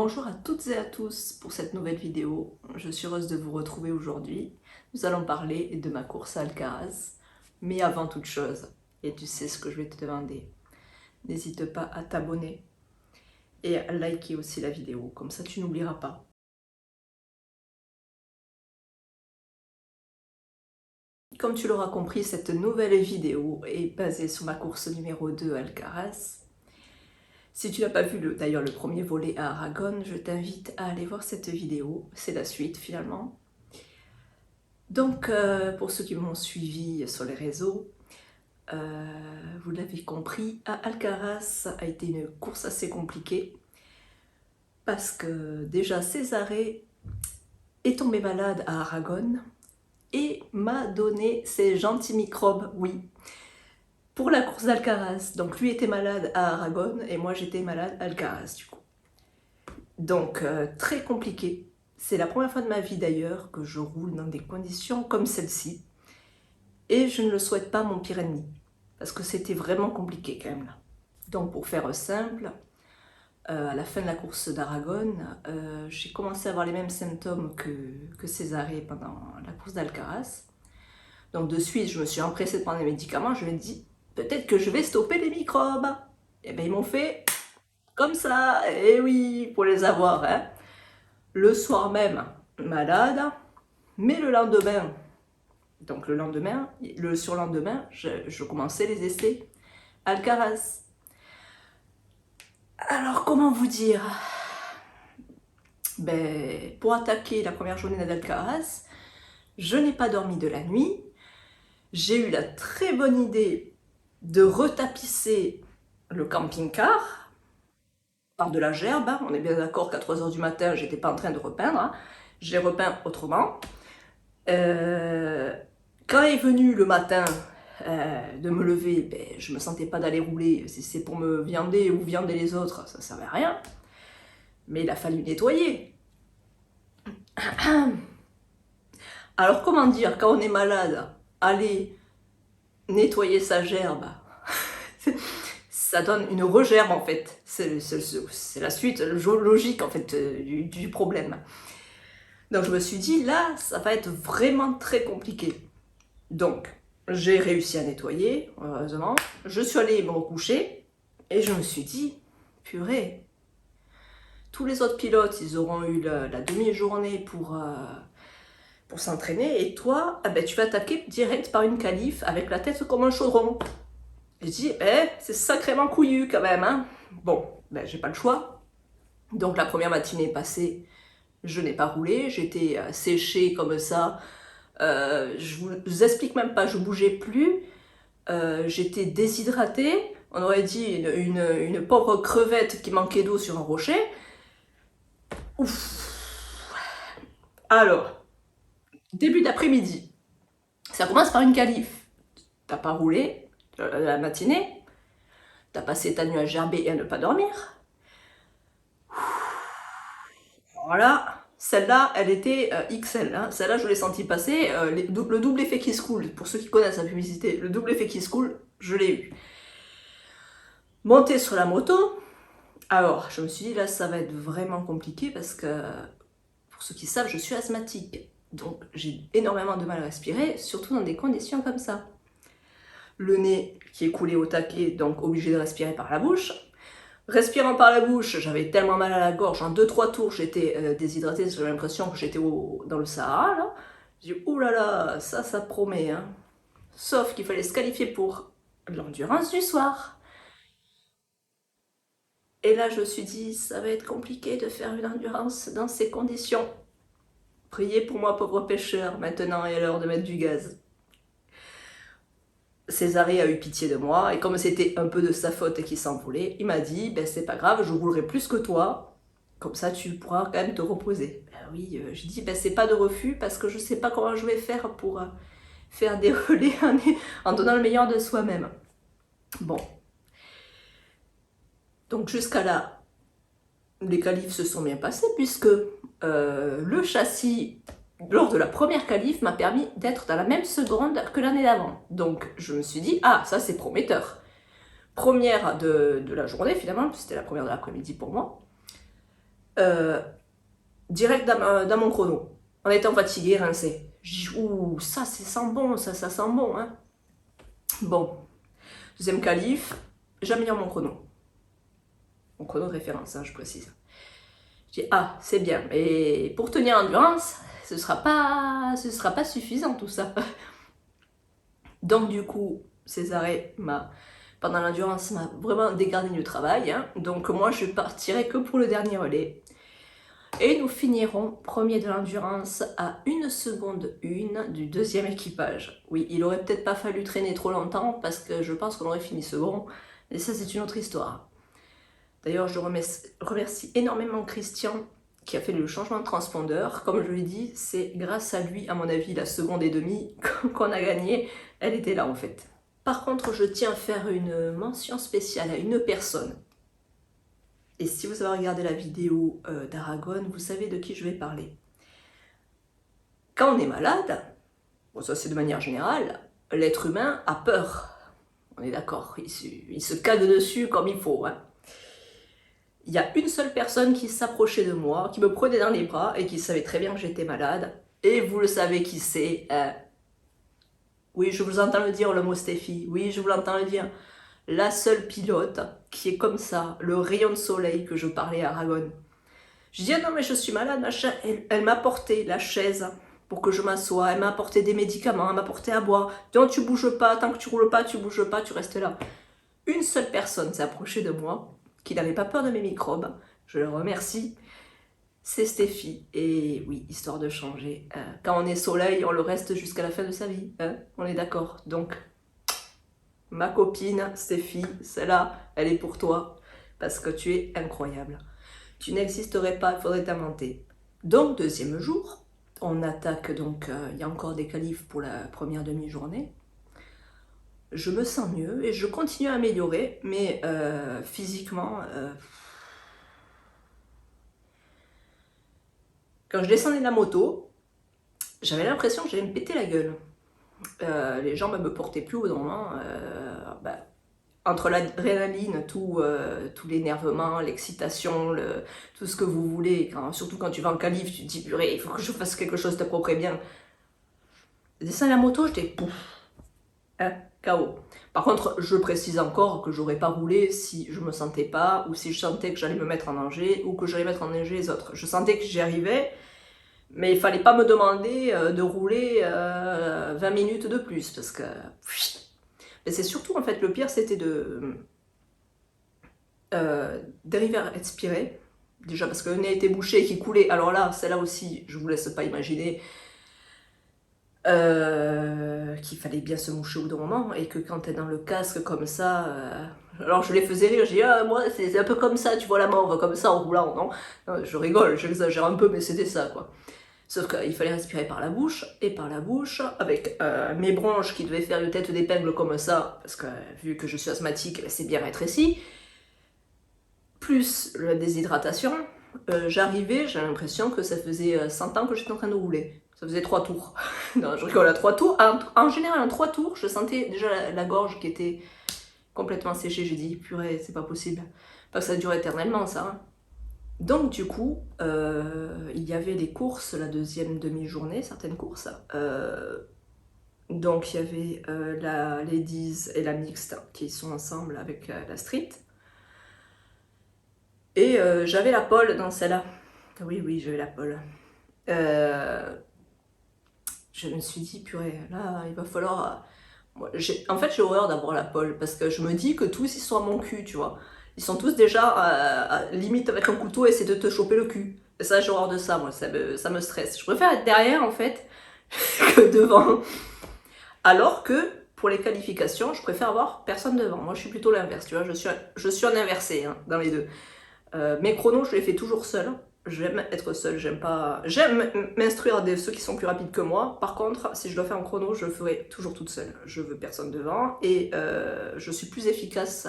Bonjour à toutes et à tous pour cette nouvelle vidéo. Je suis heureuse de vous retrouver aujourd'hui. Nous allons parler de ma course à Alcaraz. Mais avant toute chose, et tu sais ce que je vais te demander, n'hésite pas à t'abonner et à liker aussi la vidéo, comme ça tu n'oublieras pas. Comme tu l'auras compris, cette nouvelle vidéo est basée sur ma course numéro 2 à Alcaraz. Si tu n'as pas vu d'ailleurs le premier volet à Aragon, je t'invite à aller voir cette vidéo. C'est la suite finalement. Donc, pour ceux qui m'ont suivi sur les réseaux, vous l'avez compris, à Alcaraz a été une course assez compliquée parce que déjà Cesare est tombé malade à Aragon et m'a donné ses gentils microbes, oui, pour la course d'Alcaraz. Donc lui était malade à Aragon et moi j'étais malade à Alcaraz du coup. Donc très compliqué. C'est la première fois de ma vie d'ailleurs que je roule dans des conditions comme celle-ci. Et je ne le souhaite pas à mon pire ennemi. Parce que c'était vraiment compliqué quand même là. Donc pour faire simple, à la fin de la course d'Aragon, j'ai commencé à avoir les mêmes symptômes que Cesare pendant la course d'Alcaraz. Donc de suite, je me suis empressée de prendre des médicaments. Je me suis dit, peut-être que je vais stopper les microbes. Et bien ils m'ont fait comme ça. Et oui, pour les avoir. Hein. Le soir même, malade. Mais le lendemain, donc le surlendemain, je commençais les essais Alcaraz. Alors comment vous dire? Ben, pour attaquer la première journée d'Alcaraz, je n'ai pas dormi de la nuit. J'ai eu la très bonne idée de retapisser le camping-car par de la gerbe. On est bien d'accord qu'à 3 h du matin, j'étais pas en train de repeindre. Hein. J'ai repeint autrement. Quand est venu le matin de me lever, ben, je me sentais pas d'aller rouler. Si c'est pour me viander ou viander les autres, ça servait à rien. Mais il a fallu nettoyer. Alors comment dire, quand on est malade, aller nettoyer sa gerbe, ça donne une regerbe en fait. C'est la suite logique en fait du problème. Donc je me suis dit, là, ça va être vraiment très compliqué. Donc, j'ai réussi à nettoyer, heureusement. Je suis allée me recoucher et je me suis dit, purée, tous les autres pilotes, ils auront eu la demi-journée pour s'entraîner et toi, ben, tu vas attaquer direct par une qualif avec la tête comme un chaudron. Et je dis, c'est sacrément couillu quand même. Hein. Bon, ben, j'ai pas le choix. Donc la première matinée est passée, je n'ai pas roulé, j'étais séchée comme ça. Je vous explique même pas, je bougeais plus, j'étais déshydratée, on aurait dit une pauvre crevette qui manquait d'eau sur un rocher. Ouf. Alors, début d'après-midi, ça commence par une qualif. T'as pas roulé la matinée, t'as passé ta nuit à gerber et à ne pas dormir. Voilà. Celle-là, elle était XL. Hein. Celle-là, je l'ai senti passer. Le double effet qui se coule, pour ceux qui connaissent la publicité, le double effet qui se coule, je l'ai eu. Monter sur la moto. Alors, je me suis dit, là, ça va être vraiment compliqué parce que, pour ceux qui savent, je suis asthmatique. Donc, j'ai énormément de mal à respirer, surtout dans des conditions comme ça. Le nez qui est coulé au taquet, donc obligé de respirer par la bouche. Respirant par la bouche, j'avais tellement mal à la gorge, en 2-3 tours j'étais déshydratée, j'avais l'impression que j'étais dans le Sahara, là. J'ai dit, oulala, ça promet, hein. Sauf qu'il fallait se qualifier pour l'endurance du soir. Et là je me suis dit, ça va être compliqué de faire une endurance dans ces conditions. Priez pour moi, pauvre pêcheur, maintenant est l'heure de mettre du gaz. Cesare a eu pitié de moi, et comme c'était un peu de sa faute qui s'envolait, il m'a dit, ben c'est pas grave, je roulerai plus que toi, comme ça tu pourras quand même te reposer. Ben oui, j'ai dit, ben c'est pas de refus, parce que je sais pas comment je vais faire pour faire des relais en donnant le meilleur de soi-même. Bon. Donc jusqu'à là, les qualifs se sont bien passés, puisque le châssis lors de la première qualif m'a permis d'être dans la même seconde que l'année d'avant. Donc je me suis dit, ah, ça c'est prometteur. Première de la journée finalement, c'était la première de l'après-midi pour moi. direct dans mon chrono, en étant fatigué, rincé. Je dis, ouh, ça sent bon, ça sent bon, hein. Bon, deuxième qualif, j'améliore mon chrono. Mon chrono de référence, hein, je précise. Je dis, ah, c'est bien, mais pour tenir l'endurance, ce sera pas suffisant tout ça. Donc du coup, ces arrêts pendant l'endurance m'a vraiment dégradé du travail, hein. Donc moi, je partirai que pour le dernier relais. Et nous finirons premier de l'endurance à 1 seconde 1 du deuxième équipage. Oui, il aurait peut-être pas fallu traîner trop longtemps parce que je pense qu'on aurait fini second. Et ça, c'est une autre histoire. D'ailleurs, je remercie énormément Christian qui a fait le changement de transpondeur. Comme je l'ai dit, c'est grâce à lui, à mon avis, la seconde et demie qu'on a gagné. Elle était là en fait. Par contre, je tiens à faire une mention spéciale à une personne. Et si vous avez regardé la vidéo d'Aragon, vous savez de qui je vais parler. Quand on est malade, bon, ça c'est de manière générale, l'être humain a peur. On est d'accord, il se cague dessus comme il faut, hein. Il y a une seule personne qui s'approchait de moi, qui me prenait dans les bras et qui savait très bien que j'étais malade. Et vous le savez qui c'est. Oui, je vous entends le dire, le mot Stéphie. Oui, je vous l'entends le dire. La seule pilote qui est comme ça, le rayon de soleil que je parlais à Aragon. Je dis, ah non mais je suis malade, machin. Elle m'a apporté la chaise pour que je m'assoie. Elle m'a apporté des médicaments, elle m'a apporté à boire. Non, tu bouges pas, tant que tu roules pas, tu bouges pas, tu restes là. Une seule personne s'est approchée de moi, qui n'avait pas peur de mes microbes, je le remercie, c'est Stéphie. Et oui, histoire de changer. Quand on est soleil, on le reste jusqu'à la fin de sa vie, hein, on est d'accord. Donc, ma copine Stéphie, celle-là, elle est pour toi, parce que tu es incroyable. Tu n'existerais pas, il faudrait t'inventer. Donc, deuxième jour, on attaque, donc il y a encore des qualifs pour la première demi-journée. Je me sens mieux et je continue à améliorer, mais physiquement, quand je descendais de la moto, j'avais l'impression que j'allais me péter la gueule. Les jambes ne me portaient plus au bout d'un moment. Entre l'adrénaline, tout l'énervement, l'excitation, tout ce que vous voulez, surtout quand tu vas en qualif, tu te dis purée, il faut que je fasse quelque chose de propre et bien. Descendre la moto, j'étais pouf, hein, KO. Par contre, je précise encore que j'aurais pas roulé si je me sentais pas, ou si je sentais que j'allais me mettre en danger, ou que j'allais mettre en danger les autres. Je sentais que j'y arrivais, mais il fallait pas me demander de rouler 20 minutes de plus, parce que... Mais c'est surtout, en fait, le pire, c'était d'arriver à respirer. Déjà parce que le nez était bouché et qu'il coulait. Alors là, celle-là aussi, je vous laisse pas imaginer qu'il fallait bien se moucher au bout d'un moment. Et que quand t'es dans le casque comme ça... Alors je les faisais rire, je dis ah, moi c'est un peu comme ça, tu vois la mort comme ça en roulant, non, non je rigole, j'exagère un peu, mais c'était ça quoi. Sauf qu'il fallait respirer par la bouche, et par la bouche, avec mes bronches qui devaient faire une tête d'épingle comme ça, parce que vu que je suis asthmatique, c'est bien rétréci, plus la déshydratation, j'arrivais, j'ai l'impression que ça faisait 100 ans que j'étais en train de rouler. Ça faisait 3 tours. Non, je rigole, à 3 tours. En général, en 3 tours, je sentais déjà la gorge qui était complètement séchée. J'ai dit, purée, c'est pas possible. Pas que ça dure éternellement, ça. Hein. Donc du coup, il y avait des courses, la deuxième demi-journée, certaines courses. Donc il y avait la Ladies et la Mixte qui sont ensemble avec la Street. Et j'avais la pole dans celle-là. Oui, j'avais la pole. Je me suis dit, purée, là, il va falloir... En fait, j'ai horreur d'avoir la pole, parce que je me dis que tous, ils sont à mon cul, tu vois. Ils sont tous déjà, limite avec un couteau, et essayer de te choper le cul. Et ça, j'ai horreur de ça, moi, ça me stresse. Je préfère être derrière, en fait, que devant. Alors que, pour les qualifications, je préfère avoir personne devant. Moi, je suis plutôt l'inverse, tu vois. Je suis un inversé, hein, dans les deux. Mes chronos, je les fais toujours seul. J'aime être seule, j'aime m'instruire de ceux qui sont plus rapides que moi. Par contre, si je dois faire un chrono, je le ferai toujours toute seule. Je veux personne devant et je suis plus efficace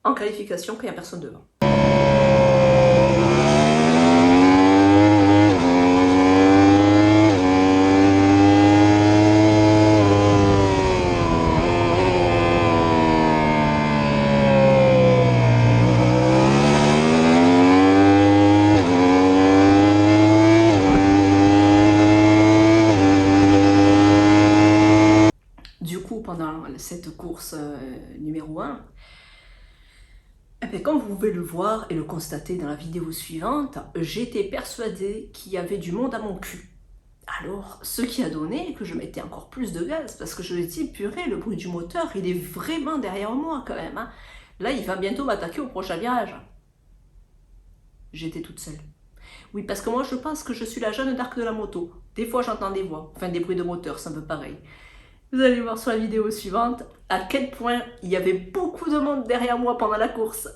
en qualification quand il n'y a personne devant. cette course numéro 1, eh bien, comme vous pouvez le voir et le constater dans la vidéo suivante, j'étais persuadée qu'il y avait du monde à mon cul. Alors, ce qui a donné que je mettais encore plus de gaz, parce que je me dis, purée, le bruit du moteur, il est vraiment derrière moi quand même. Hein. Là, il va bientôt m'attaquer au prochain virage. J'étais toute seule. Oui, parce que moi, je pense que je suis la Jeanne d'Arc de la moto. Des fois, j'entends des voix, enfin des bruits de moteur, c'est un peu pareil. Vous allez voir sur la vidéo suivante à quel point il y avait beaucoup de monde derrière moi pendant la course.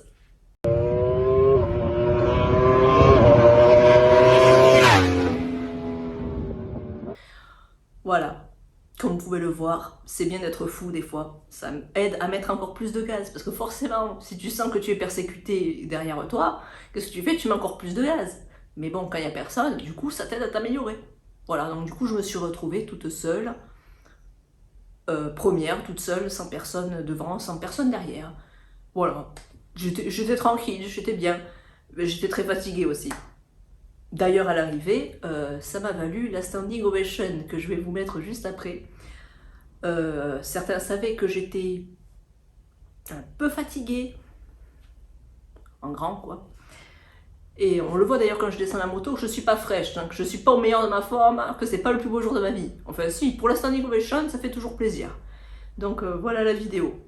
Voilà, comme vous pouvez le voir, c'est bien d'être fou des fois. Ça aide à mettre encore plus de gaz, parce que forcément, si tu sens que tu es persécuté derrière toi, qu'est-ce que tu fais? Tu mets encore plus de gaz. Mais bon, quand il n'y a personne, du coup, ça t'aide à t'améliorer. Voilà, donc du coup, je me suis retrouvée toute seule. Première, toute seule, sans personne devant, sans personne derrière. Voilà, j'étais tranquille, j'étais bien, mais j'étais très fatiguée aussi. D'ailleurs, à l'arrivée, ça m'a valu la standing ovation que je vais vous mettre juste après. Certains savaient que j'étais un peu fatiguée, en grand quoi. Et on le voit d'ailleurs quand je descends la moto, que je suis pas fraîche, hein, que je suis pas au meilleur de ma forme, hein, que c'est pas le plus beau jour de ma vie. Enfin si, pour la standing ovation, ça fait toujours plaisir. Donc voilà la vidéo.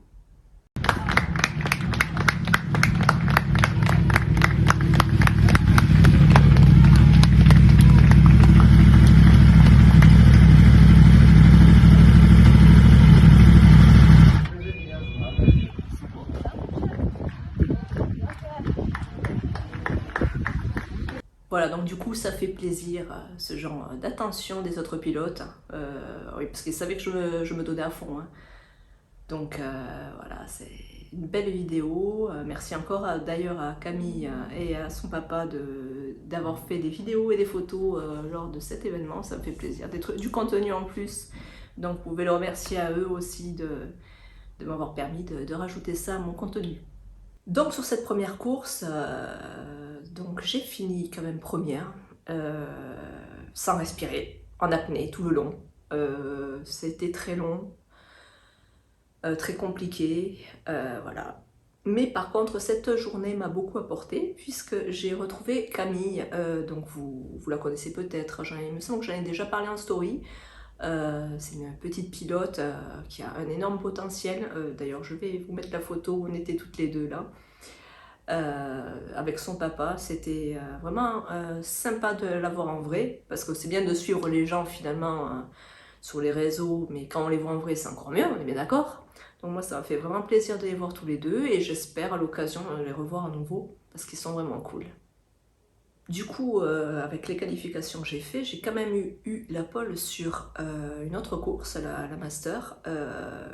Voilà, donc du coup, ça fait plaisir, ce genre d'attention des autres pilotes. Oui, parce qu'ils savaient que je me donnais à fond. Hein. Donc voilà, c'est une belle vidéo. Merci encore d'ailleurs à Camille et à son papa d'avoir fait des vidéos et des photos lors de cet événement. Ça me fait plaisir. Du contenu en plus. Donc vous pouvez le remercier à eux aussi de m'avoir permis de rajouter ça à mon contenu. Donc sur cette première course, donc j'ai fini quand même première, sans respirer, en apnée tout le long. C'était très long, très compliqué, voilà. Mais par contre, cette journée m'a beaucoup apporté puisque j'ai retrouvé Camille, donc vous la connaissez peut-être, il me semble que j'en ai déjà parlé en story. C'est une petite pilote qui a un énorme potentiel. D'ailleurs, je vais vous mettre la photo où on était toutes les deux là. Avec son papa, c'était vraiment sympa de l'avoir en vrai, parce que c'est bien de suivre les gens finalement sur les réseaux, mais quand on les voit en vrai, c'est encore mieux, on est bien d'accord. Donc moi, ça m'a fait vraiment plaisir de les voir tous les deux, et j'espère à l'occasion les revoir à nouveau, parce qu'ils sont vraiment cool. Du coup, avec les qualifications que j'ai fait, j'ai quand même eu la pole sur une autre course, la Master.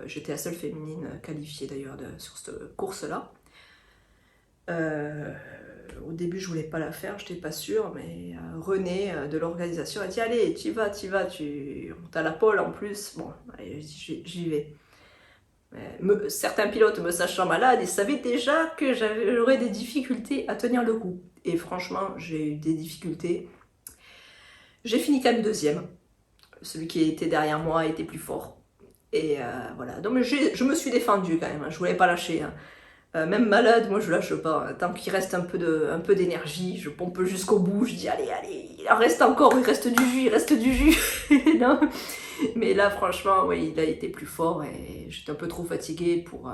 J'étais la seule féminine qualifiée d'ailleurs sur cette course-là. Au début, je voulais pas la faire, j'étais pas sûre, mais René de l'organisation a dit allez, t'y vas, t'as la pole en plus. Bon, allez, j'y vais. Certains pilotes me sachant malade, ils savaient déjà que j'aurais des difficultés à tenir le coup. Et franchement, j'ai eu des difficultés. J'ai fini quand même deuxième. Celui qui était derrière moi était plus fort. Et voilà, donc je me suis défendue quand même, hein. Je voulais pas lâcher. Hein. Même malade, moi je lâche pas. Tant qu'il reste un peu d'énergie, je pompe jusqu'au bout. Je dis allez, il en reste encore, il reste du jus. Non. Mais là, franchement, oui, il a été plus fort et j'étais un peu trop fatiguée pour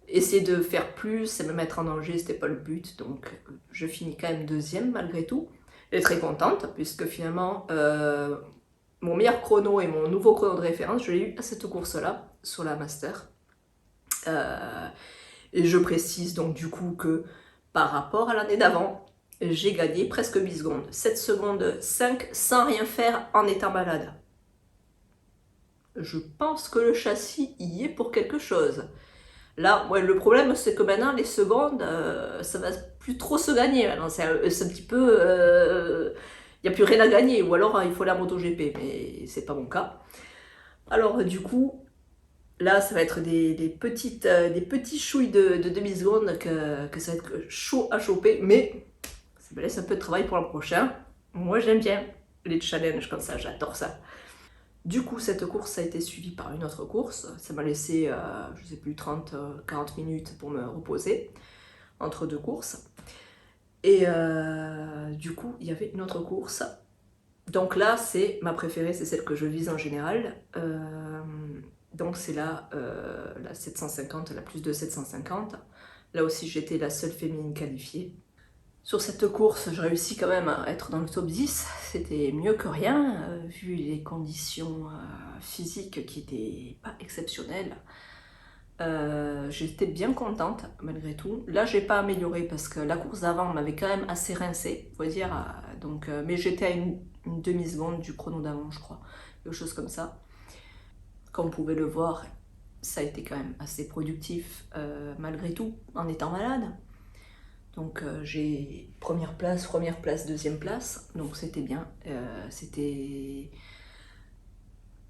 essayer de faire plus et me mettre en danger. C'était pas le but, donc je finis quand même deuxième malgré tout. Elle est très contente puisque finalement mon meilleur chrono et mon nouveau chrono de référence, je l'ai eu à cette course-là sur la Master. Et je précise donc du coup que par rapport à l'année d'avant, j'ai gagné presque 8 secondes. 7 secondes 5 sans rien faire en étant malade. Je pense que le châssis y est pour quelque chose. Là, ouais, le problème c'est que maintenant les secondes, ça va plus trop se gagner. C'est un petit peu... il n'y a plus rien à gagner. Ou alors il faut la MotoGP, mais c'est pas mon cas. Alors du coup... Là, ça va être des petits chouilles de demi-seconde que ça va être chaud à choper, mais ça me laisse un peu de travail pour l'an prochain. Moi, j'aime bien les challenges comme ça, j'adore ça. Du coup, cette course a été suivie par une autre course. Ça m'a laissé, je sais plus, 30-40 minutes pour me reposer entre deux courses. Et du coup, il y avait une autre course. Donc là, c'est ma préférée, c'est celle que je vise en général. Donc c'est la 750, la plus de 750. Là aussi, j'étais la seule féminine qualifiée. Sur cette course, je réussis quand même à être dans le top 10. C'était mieux que rien, vu les conditions physiques qui n'étaient pas exceptionnelles. J'étais bien contente malgré tout. Là, j'ai pas amélioré parce que la course d'avant m'avait quand même assez rincé, faut dire. Mais j'étais à une demi-seconde du chrono d'avant, je crois, quelque chose comme ça. Comme vous pouvez le voir, ça a été quand même assez productif malgré tout, en étant malade. Donc j'ai première place, deuxième place, donc c'était bien. C'était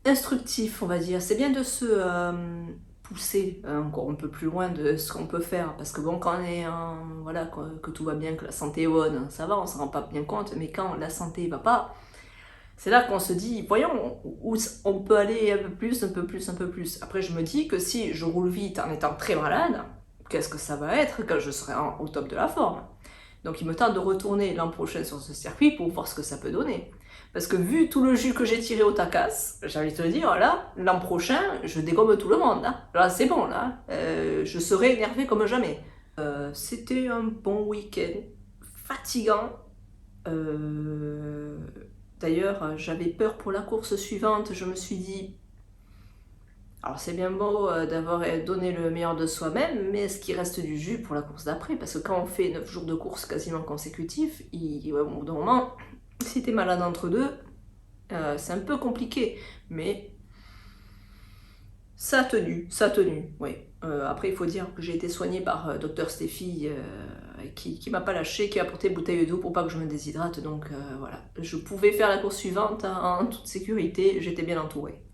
instructif, on va dire. C'est bien de se pousser encore un peu plus loin de ce qu'on peut faire, parce que bon, quand on est voilà, que tout va bien, que la santé est bonne, ça va, on s'en rend pas bien compte, mais quand la santé va pas, c'est là qu'on se dit, voyons, où on peut aller un peu plus, un peu plus, un peu plus. Après, je me dis que si je roule vite en étant très malade, qu'est-ce que ça va être quand je serai au top de la forme? Donc il me tente de retourner l'an prochain sur ce circuit pour voir ce que ça peut donner. Parce que vu tout le jus que j'ai tiré au tacasse, j'ai envie de te dire, là, l'an prochain, je dégomme tout le monde. Là c'est bon, là. Je serai énervée comme jamais. C'était un bon week-end, fatigant. D'ailleurs, j'avais peur pour la course suivante. Je me suis dit, alors c'est bien beau d'avoir donné le meilleur de soi-même, mais est-ce qu'il reste du jus pour la course d'après? Parce que quand on fait 9 jours de course quasiment consécutifs, au bout d'un moment, si t'es malade entre deux, c'est un peu compliqué. Mais ça a tenu, oui. Après, il faut dire que j'ai été soignée par Dr Stéphie, qui m'a pas lâché, qui a apporté bouteille d'eau pour pas que je me déshydrate. Donc voilà, je pouvais faire la course suivante en toute sécurité, j'étais bien entourée.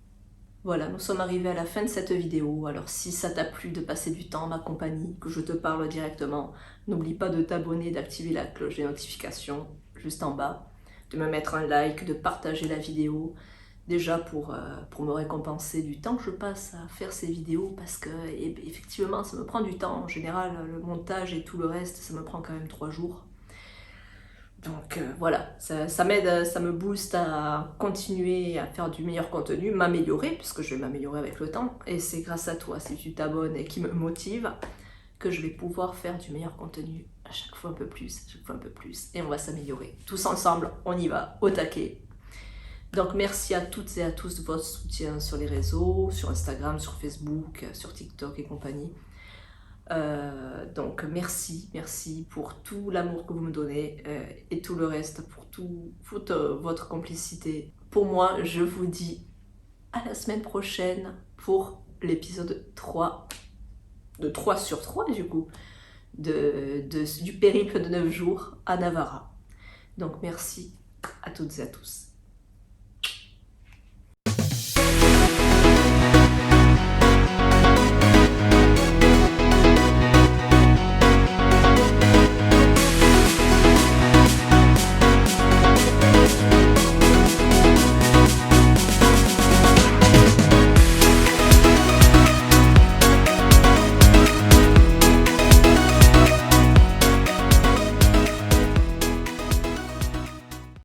Voilà, nous sommes arrivés à la fin de cette vidéo. Alors si ça t'a plu de passer du temps en ma compagnie, que je te parle directement, n'oublie pas de t'abonner, d'activer la cloche des notifications juste en bas, de me mettre un like, de partager la vidéo, déjà pour me récompenser du temps que je passe à faire ces vidéos, parce que effectivement ça me prend du temps. En général, le montage et tout le reste, ça me prend quand même 3 jours. Donc voilà, ça m'aide, ça me booste à continuer à faire du meilleur contenu, m'améliorer, puisque je vais m'améliorer avec le temps. Et c'est grâce à toi, si tu t'abonnes et qui me motive, que je vais pouvoir faire du meilleur contenu à chaque fois un peu plus, à chaque fois un peu plus. Et on va s'améliorer. Tous ensemble, on y va, au taquet. Donc merci à toutes et à tous de votre soutien sur les réseaux, sur Instagram, sur Facebook, sur TikTok et compagnie. Donc merci pour tout l'amour que vous me donnez et tout le reste, pour toute votre complicité. Pour moi, je vous dis à la semaine prochaine pour l'épisode 3, de 3 sur 3 du coup, du périple de 9 jours à Navarra. Donc merci à toutes et à tous.